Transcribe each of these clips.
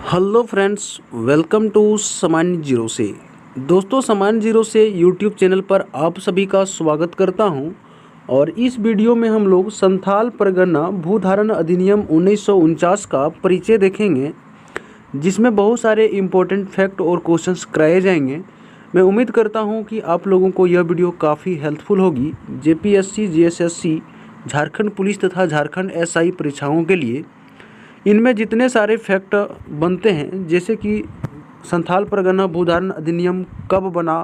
Hello friends, welcome to सामान्य zero से। दोस्तों, सामान्य जीरो से यूट्यूब चैनल पर आप सभी का स्वागत करता हूं। और इस वीडियो में हम लोग संथाल परगना भूधारण अधिनियम 1949 का परिचय देखेंगे, जिसमें बहुत सारे इम्पोर्टेंट फैक्ट और क्वेश्चंस कराए जाएंगे। मैं उम्मीद करता हूं कि आप लोगों को यह वीडियो काफ़ी हेल्पफुल होगी जेपीएससी, जीएसएससी, झारखंड पुलिस तथा झारखंड एसआई परीक्षाओं के लिए। इनमें जितने सारे फैक्ट बनते हैं, जैसे कि संथाल परगना भूधारण अधिनियम कब बना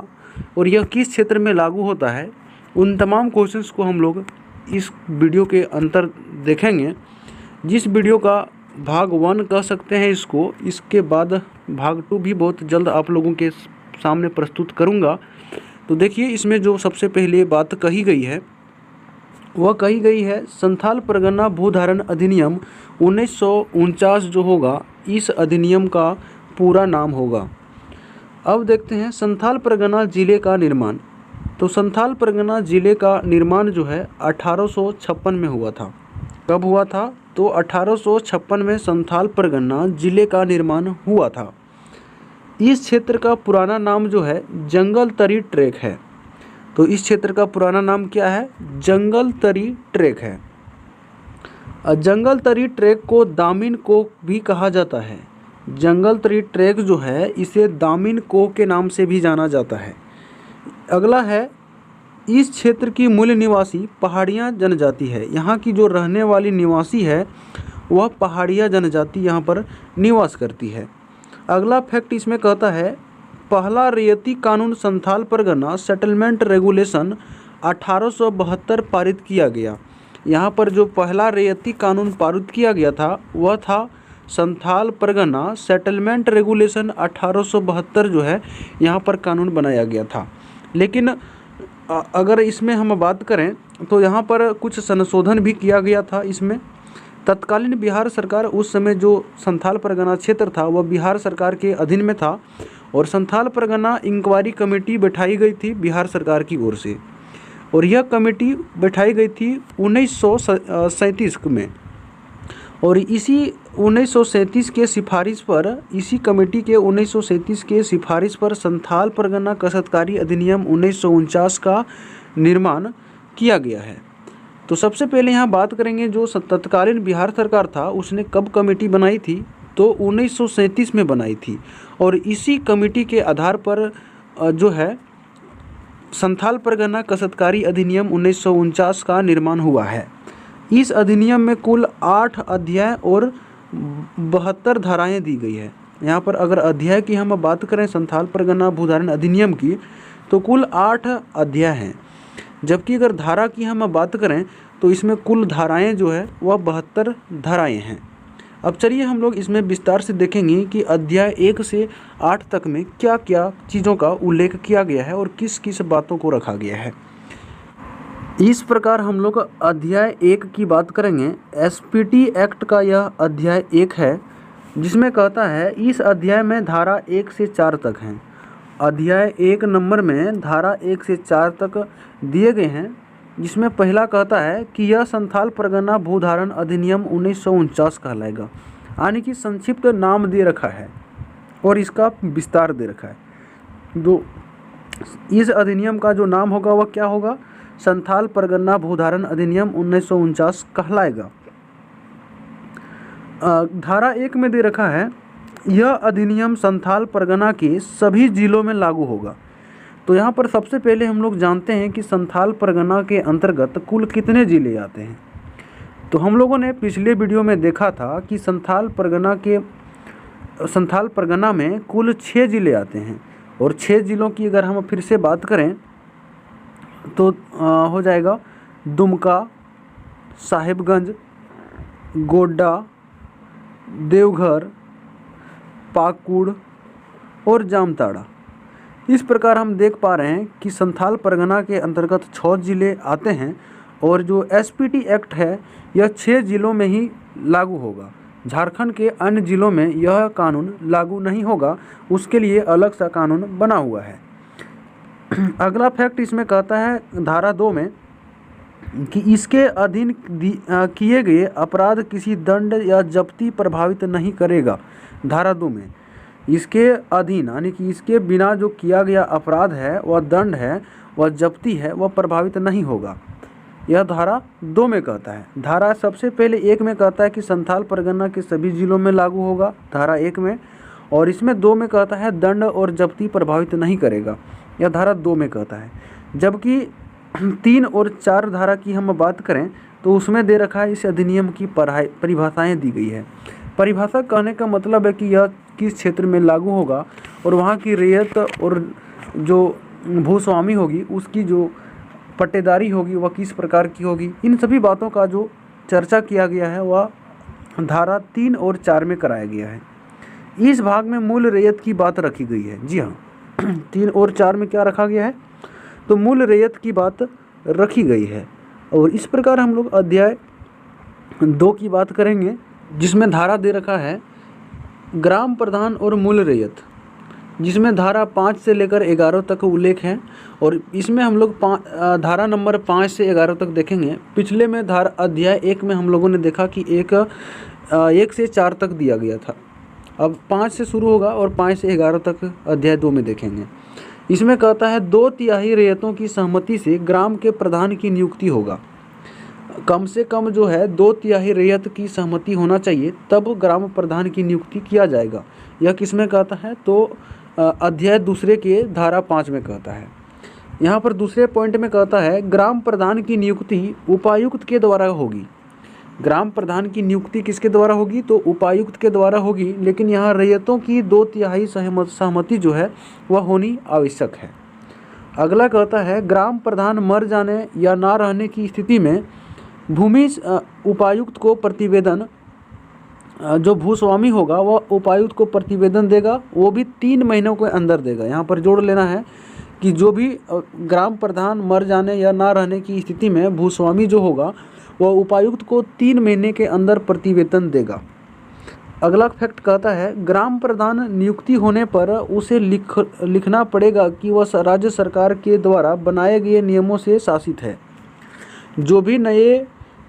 और यह किस क्षेत्र में लागू होता है, उन तमाम क्वेश्चंस को हम लोग इस वीडियो के अंतर देखेंगे। जिस वीडियो का भाग 1 कह सकते हैं इसको, इसके बाद भाग 2 भी बहुत जल्द आप लोगों के सामने प्रस्तुत करूंगा। तो देखिए, इसमें जो सबसे पहले बात कही गई है वह कही गई है संथाल परगना भूधारण अधिनियम 1949 जो होगा, इस अधिनियम का पूरा नाम होगा। अब देखते हैं संथाल परगना ज़िले का निर्माण। तो संथाल परगना ज़िले का निर्माण जो है 1856 में हुआ था। कब हुआ था? तो 1856 में संथाल परगना ज़िले का निर्माण हुआ था। इस क्षेत्र का पुराना नाम जो है जंगल तरी ट्रैक है। तो इस क्षेत्र का पुराना नाम क्या है? जंगल तरी ट्रैक है। जंगल तरी ट्रैक को दामिन कोक भी कहा जाता है। जंगल तरी ट्रैक जो है इसे दामिन कोक के नाम से भी जाना जाता है। अगला है, इस क्षेत्र की मूल निवासी पहाड़िया जनजाति है। यहाँ की जो रहने वाली निवासी है वह पहाड़िया जनजाति यहाँ पर निवास करती है। अगला फैक्ट इसमें कहता है, पहला रियायती कानून संथाल परगना सेटलमेंट रेगुलेशन 1872 पारित किया गया। यहाँ पर जो पहला रियायती कानून पारित किया गया था वह था संथाल परगना सेटलमेंट रेगुलेशन 1872 जो है यहाँ पर कानून बनाया गया था। लेकिन अगर इसमें हम बात करें तो यहाँ पर कुछ संशोधन भी किया गया था। इसमें तत्कालीन बिहार सरकार, उस समय जो संथाल परगना क्षेत्र था वह बिहार सरकार के अधीन में था और संथाल परगना इंक्वायरी कमेटी बैठाई गई थी बिहार सरकार की ओर से। और यह कमेटी बैठाई गई थी 1937 में। और इसी 1937 के सिफारिश पर, इसी कमेटी के 1937 के सिफारिश पर संथाल परगना कसरतकारी अधिनियम 1949 का निर्माण किया गया है। तो सबसे पहले यहाँ बात करेंगे जो तत्कालीन बिहार सरकार था उसने कब कमेटी बनाई थी, तो 1937 में बनाई थी। और इसी कमेटी के आधार पर जो है संथाल परगना कसरतकारी अधिनियम 1949 का निर्माण हुआ है। इस अधिनियम में कुल 8 अध्याय और 72 धाराएं दी गई है। यहाँ पर अगर अध्याय की हम बात करें संथाल परगना भूधारण अधिनियम की, तो कुल 8 अध्याय हैं। जबकि अगर धारा की हम बात करें तो इसमें कुल धाराएं जो है वह 72 धाराएं हैं। अब चलिए हम लोग इसमें विस्तार से देखेंगे कि अध्याय 1 से 8 तक में क्या क्या चीज़ों का उल्लेख किया गया है और किस किस बातों को रखा गया है। इस प्रकार हम लोग अध्याय 1 की बात करेंगे। एसपीटी एक्ट का यह अध्याय 1 है, जिसमें कहता है, इस अध्याय में धारा 1 से 4 तक हैं। अध्याय 1 नंबर में धारा 1 से 4 तक दिए गए हैं, जिसमें पहला कहता है कि यह संथाल परगना भूधारण अधिनियम 1949 कहलाएगा। यानी कि संक्षिप्त नाम दे रखा है और इसका विस्तार दे रखा है। जो इस अधिनियम का जो नाम होगा वह क्या होगा? संथाल परगना भूधारण अधिनियम 1949 कहलाएगा। धारा 1 में दे रखा है, यह अधिनियम संथाल परगना के सभी जिलों में लागू होगा। तो यहाँ पर सबसे पहले हम लोग जानते हैं कि संथाल परगना के अंतर्गत कुल कितने ज़िले आते हैं। तो हम लोगों ने पिछले वीडियो में देखा था कि संथाल परगना में कुल 6 ज़िले आते हैं। और 6 ज़िलों की अगर हम फिर से बात करें तो हो जाएगा दुमका, साहिबगंज, गोड्डा, देवघर, पाकुड़ और जामताड़ा। इस प्रकार हम देख पा रहे हैं कि संथाल परगना के अंतर्गत 6 ज़िले आते हैं और जो एसपीटी एक्ट है यह 6 ज़िलों में ही लागू होगा। झारखंड के अन्य ज़िलों में यह कानून लागू नहीं होगा, उसके लिए अलग सा कानून बना हुआ है। अगला फैक्ट इसमें कहता है, धारा 2 में कि इसके अधीन किए गए अपराध किसी दंड या जब्ती प्रभावित नहीं करेगा। धारा 2 में इसके अधीन यानी कि इसके बिना जो किया गया अपराध है, वह दंड है, वह जब्ती है, वह प्रभावित नहीं होगा। यह धारा 2 में कहता है। धारा सबसे पहले 1 में कहता है कि संथाल परगना के सभी जिलों में लागू होगा, धारा 1 में, और इसमें 2 में कहता है दंड और जब्ती प्रभावित नहीं करेगा। यह धारा 2 में कहता है। जबकि 3 और 4 धारा की हम बात करें तो उसमें दे रखा है इस अधिनियम की परिभाषाएँ दी गई है। परिभाषा कहने का मतलब है कि यह किस क्षेत्र में लागू होगा और वहाँ की रैयत और जो भूस्वामी होगी उसकी जो पट्टेदारी होगी वह किस प्रकार की होगी। इन सभी बातों का जो चर्चा किया गया है वह धारा 3 और 4 में कराया गया है। इस भाग में मूल रैयत की बात रखी गई है। जी हाँ, 3 और 4 में क्या रखा गया है, तो मूल रैयत की बात रखी गई है। और इस प्रकार हम लोग अध्याय 2 की बात करेंगे, जिसमें धारा दे रखा है ग्राम प्रधान और मूल रैयत, जिसमें धारा 5 से लेकर 11 तक उल्लेख है। और इसमें हम लोग धारा नंबर 5 से 11 तक देखेंगे। पिछले में धारा अध्याय 1 में हम लोगों ने देखा कि 1 से 4 तक दिया गया था। अब 5 से शुरू होगा और 5 से 11 तक अध्याय 2 में देखेंगे। इसमें कहता है 2/3 रैयतों की सहमति से ग्राम के प्रधान की नियुक्ति होगा। कम से कम जो है 2/3 रैयत की सहमति होना चाहिए, तब ग्राम प्रधान की नियुक्ति किया जाएगा। यह किस में कहता है, तो अध्याय 2 के धारा 5 में कहता है। यहाँ पर दूसरे पॉइंट में कहता है ग्राम प्रधान की नियुक्ति उपायुक्त के द्वारा होगी। ग्राम प्रधान की नियुक्ति किसके द्वारा होगी, तो उपायुक्त के द्वारा होगी। लेकिन यहाँ रैयतों की 2/3 सहमति जो है वह होनी आवश्यक है। अगला कहता है ग्राम प्रधान मर जाने या ना रहने की स्थिति में भूमि उपायुक्त को प्रतिवेदन, जो भूस्वामी होगा वह उपायुक्त को प्रतिवेदन देगा, वो भी 3 महीनों के अंदर देगा। यहाँ पर जोड़ लेना है कि जो भी ग्राम प्रधान मर जाने या ना रहने की स्थिति में भूस्वामी जो होगा वह उपायुक्त को 3 महीने के अंदर प्रतिवेदन देगा। अगला फैक्ट कहता है ग्राम प्रधान नियुक्ति होने पर उसे लिखना पड़ेगा कि वह राज्य सरकार के द्वारा बनाए गए नियमों से शासित है। जो भी नए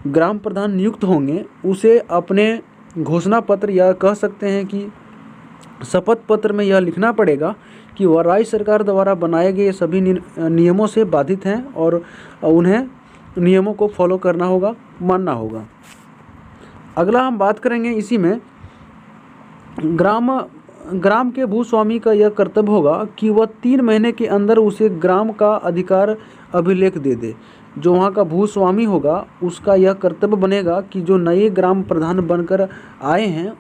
ग्राम प्रधान नियुक्त होंगे उसे अपने घोषणा पत्र या कह सकते हैं कि शपथ पत्र में यह लिखना पड़ेगा कि वह राज्य सरकार द्वारा बनाए गए सभी नियमों से बाधित हैं और उन्हें नियमों को फॉलो करना होगा, मानना होगा। अगला हम बात करेंगे इसी में ग्राम के भूस्वामी का यह कर्तव्य होगा कि वह 3 महीने के अंदर उसे ग्राम का अधिकार अभिलेख दे दे। जो वहाँ का भूस्वामी होगा उसका यह कर्तव्य बनेगा कि जो नए ग्राम प्रधान बनकर आए हैं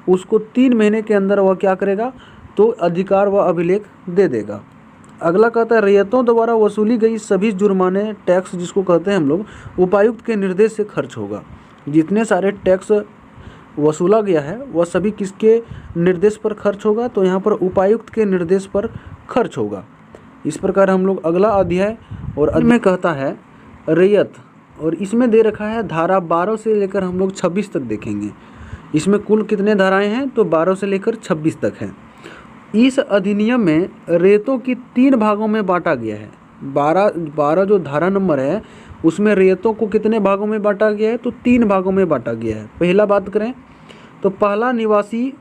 उसको 3 महीने के अंदर वह क्या करेगा, तो अधिकार व अभिलेख दे देगा। अगला कहता है रैयतों द्वारा वसूली गई सभी जुर्माने, टैक्स जिसको कहते हैं हम लोग, उपायुक्त के निर्देश से खर्च होगा। जितने सारे टैक्स वसूला गया है वह सभी किसके निर्देश पर खर्च होगा, तो यहाँ पर उपायुक्त के निर्देश पर खर्च होगा। इस प्रकार हम लोग अगला अध्याय और में कहता है रैयत, और इसमें दे रखा है धारा 12 से लेकर हम लोग 26 तक देखेंगे। इसमें कुल कितने धाराएं हैं, तो 12 से लेकर 26 तक हैं। इस अधिनियम में रैयतों की 3 भागों में बांटा गया है। 12 जो धारा नंबर है उसमें रैयतों को कितने भागों में बांटा गया है, तो 3 भागों में बांटा गया है। पहला बात करें तो पहला निवासी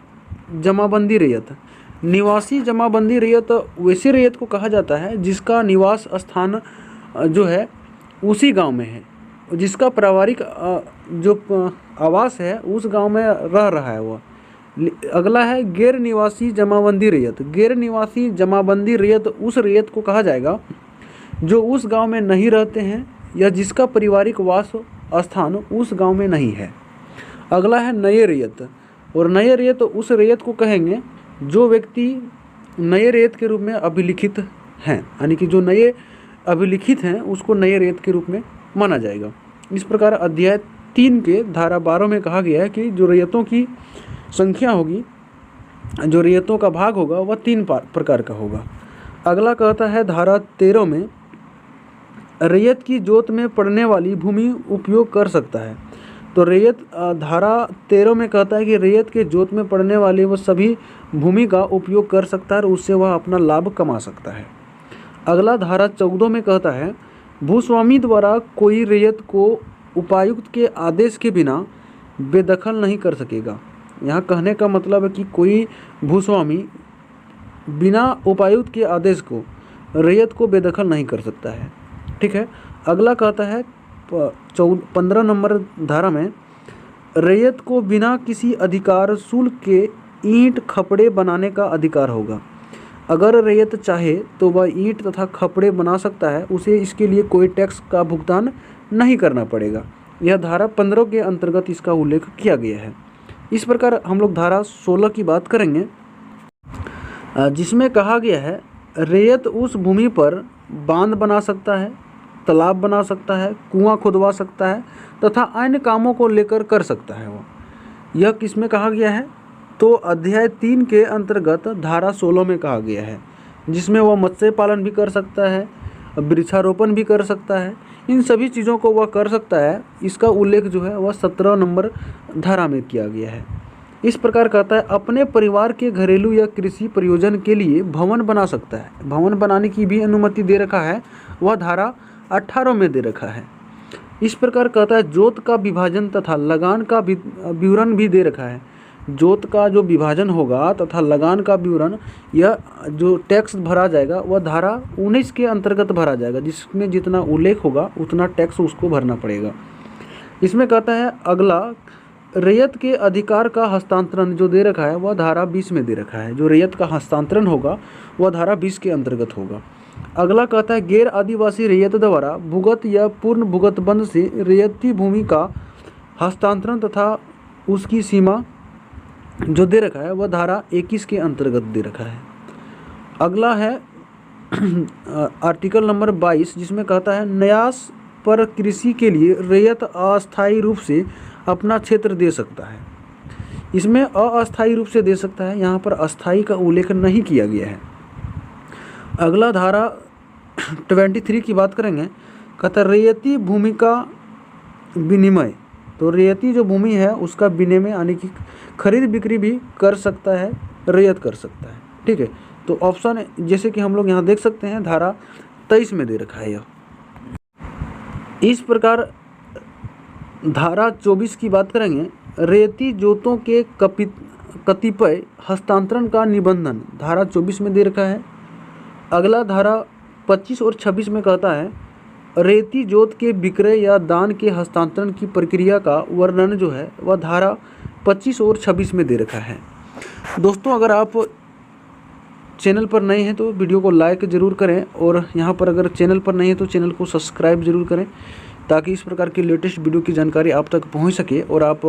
जमाबंदी रैयत। निवासी जमाबंदी रैयत वैसी रैयत को कहा जाता है जिसका निवास स्थान जो है उसी गांव में है, जिसका पारिवारिक जो आवास है उस गांव में रह रहा है वह। अगला है गैर निवासी जमाबंदी रैयत। गैर निवासी जमाबंदी रैयत उस रैयत को कहा जाएगा जो उस गांव में नहीं रहते हैं या जिसका पारिवारिक वास स्थान उस गांव में नहीं है। अगला है नए रैयत, और नए रैयत उस रैयत को कहेंगे जो व्यक्ति नए रैयत के रूप में अभिलिखित हैं, यानी कि जो नए अभिलिखित हैं उसको नए रैयत के रूप में माना जाएगा। इस प्रकार अध्याय 3 के धारा 12 में कहा गया है कि जो रैयतों की संख्या होगी, जो रैयतों का भाग होगा वह 3 प्रकार का होगा। अगला कहता है धारा 13 में रैयत की जोत में पड़ने वाली भूमि उपयोग कर सकता है। तो रैयत धारा 13 में कहता है कि रैयत के जोत में पड़ने वाले वह सभी भूमि का उपयोग कर सकता है और उससे वह अपना लाभ कमा सकता है। अगला धारा 14 में कहता है भूस्वामी द्वारा कोई रैयत को उपायुक्त के आदेश के बिना बेदखल नहीं कर सकेगा। यहाँ कहने का मतलब है कि कोई भूस्वामी बिना उपायुक्त के आदेश को रैयत को बेदखल नहीं कर सकता है। ठीक है। अगला कहता है 15 नंबर धारा में, रैयत को बिना किसी अधिकार शुल्क के ईंट खपड़े बनाने का अधिकार होगा। अगर रैयत चाहे तो वह ईंट तथा खपड़े बना सकता है, उसे इसके लिए कोई टैक्स का भुगतान नहीं करना पड़ेगा। यह धारा 15 के अंतर्गत इसका उल्लेख किया गया है। इस प्रकार हम लोग धारा 16 की बात करेंगे, जिसमें कहा गया है रैयत उस भूमि पर बांध बना सकता है, तालाब बना सकता है, कुआं खुदवा सकता है तथा अन्य कामों को लेकर कर सकता है। वो यह किसमें कहा गया है? तो अध्याय 3 के अंतर्गत धारा 16 में कहा गया है, जिसमें वह मत्स्य पालन भी कर सकता है, वृक्षारोपण भी कर सकता है। इन सभी चीज़ों को वह कर सकता है। इसका उल्लेख जो है वह 17 नंबर धारा में किया गया है। इस प्रकार कहता है अपने परिवार के घरेलू या कृषि प्रयोजन के लिए भवन बना सकता है। भवन बनाने की भी अनुमति दे रखा है, वह धारा 18 में दे रखा है। इस प्रकार कहता है जोत का विभाजन तथा लगान का विवरण भी दे रखा है। जोत का जो विभाजन होगा तथा लगान का विवरण, यह जो टैक्स भरा जाएगा वह धारा 19 के अंतर्गत भरा जाएगा, जिसमें जितना उल्लेख होगा उतना टैक्स उसको भरना पड़ेगा। इसमें कहता है अगला, रैयत के अधिकार का हस्तांतरण जो दे रखा है वह धारा 20 में दे रखा है। जो रैयत का हस्तांतरण होगा वह धारा 20 के अंतर्गत होगा। अगला कहता है गैर आदिवासी रैयत द्वारा भूगत या पूर्ण भूगत बंद से रैयती भूमि का हस्तांतरण तथा उसकी सीमा जो दे रखा है वह धारा 21 के अंतर्गत दे रखा है। अगला है आर्टिकल नंबर 22, जिसमें कहता है न्यास पर कृषि के लिए रैयत अस्थायी रूप से अपना क्षेत्र दे सकता है। इसमें अस्थायी रूप से दे सकता है, यहाँ पर अस्थायी का उल्लेख नहीं किया गया है। अगला धारा 23 की बात करेंगे, कहता है रैयती भूमि का विनिमय। तो रैयती जो भूमि है उसका विनिमय यानी कि खरीद बिक्री भी कर सकता है, रैयत कर सकता है। ठीक है। तो ऑप्शन जैसे कि हम लोग यहाँ देख सकते हैं धारा 23 में दे रखा है यह। इस प्रकार धारा 24 की बात करेंगे, रैयती जोतों के कतिपय हस्तांतरण का निबंधन धारा 24 में दे रखा है। अगला धारा 25 और 26 में कहता है रैयती जोत के विक्रय या दान के हस्तांतरण की प्रक्रिया का वर्णन जो है वह धारा 25 और 26 में दे रखा है। दोस्तों, अगर आप चैनल पर नए हैं तो वीडियो को लाइक ज़रूर करें, और यहाँ पर अगर चैनल पर नहीं है तो चैनल को सब्सक्राइब ज़रूर करें, ताकि इस प्रकार की लेटेस्ट वीडियो की जानकारी आप तक पहुँच सके और आप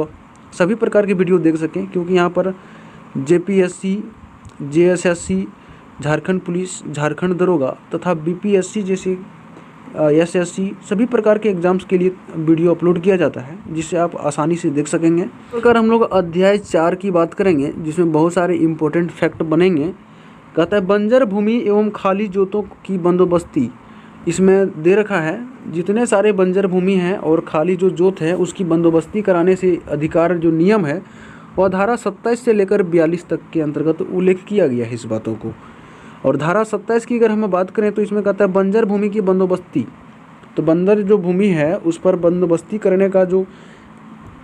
सभी प्रकार की वीडियो देख सकें। क्योंकि यहाँ पर JPSC, JSSC, Jharkhand police, Jharkhand दरोगा तथा BPSC जैसे SSC सभी प्रकार के एग्जाम्स के लिए वीडियो अपलोड किया जाता है, जिससे आप आसानी से देख सकेंगे। इस प्रकार हम लोग अध्याय 4 की बात करेंगे, जिसमें बहुत सारे इम्पोर्टेंट फैक्ट बनेंगे। कहता है बंजर भूमि एवं खाली जोतों की बंदोबस्ती। इसमें दे रखा है जितने सारे बंजर भूमि हैं और खाली जो जोत है उसकी बंदोबस्ती कराने से अधिकार जो नियम है वह धारा 27 से लेकर 42 तक के अंतर्गत उल्लेख किया गया है इस बातों को। और धारा 27 की अगर हम बात करें तो इसमें कहता है बंजर भूमि की बंदोबस्ती। तो बंजर जो भूमि है उस पर बंदोबस्ती करने का जो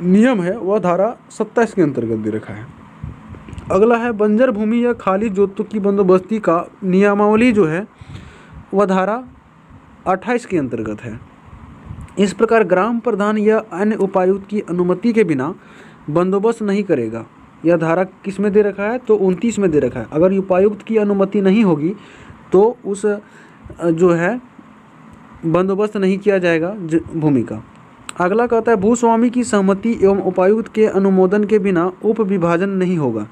नियम है वह धारा 27 के अंतर्गत दे रखा है। अगला है बंजर भूमि या खाली जोतों की बंदोबस्ती का नियमावली जो है वह धारा 28 के अंतर्गत है। इस प्रकार ग्राम प्रधान या अन्य उपायुक्त की अनुमति के बिना बंदोबस्त नहीं करेगा। यह धारा किस में दे रखा है? तो 29 में दे रखा है। अगर उपायुक्त की अनुमति नहीं होगी तो उस जो है बंदोबस्त नहीं किया जाएगा भूमि का। अगला कहता है भूस्वामी की सहमति एवं उपायुक्त के अनुमोदन के बिना उप विभाजन नहीं होगा।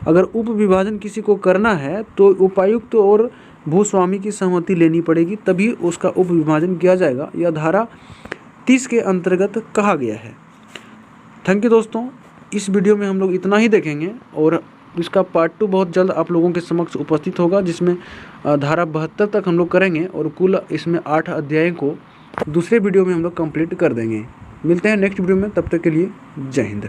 अगर उप विभाजन किसी को करना है तो उपायुक्त और भूस्वामी की सहमति लेनी पड़ेगी, तभी उसका उप विभाजन किया जाएगा। यह धारा 30 के अंतर्गत कहा गया है। थैंक यू दोस्तों, इस वीडियो में हम लोग इतना ही देखेंगे और इसका पार्ट 2 बहुत जल्द आप लोगों के समक्ष उपस्थित होगा, जिसमें धारा 72 तक हम लोग करेंगे और कुल इसमें 8 अध्याय को दूसरे वीडियो में हम लोग कंप्लीट कर देंगे। मिलते हैं नेक्स्ट वीडियो में, तब तक के लिए जय हिंद।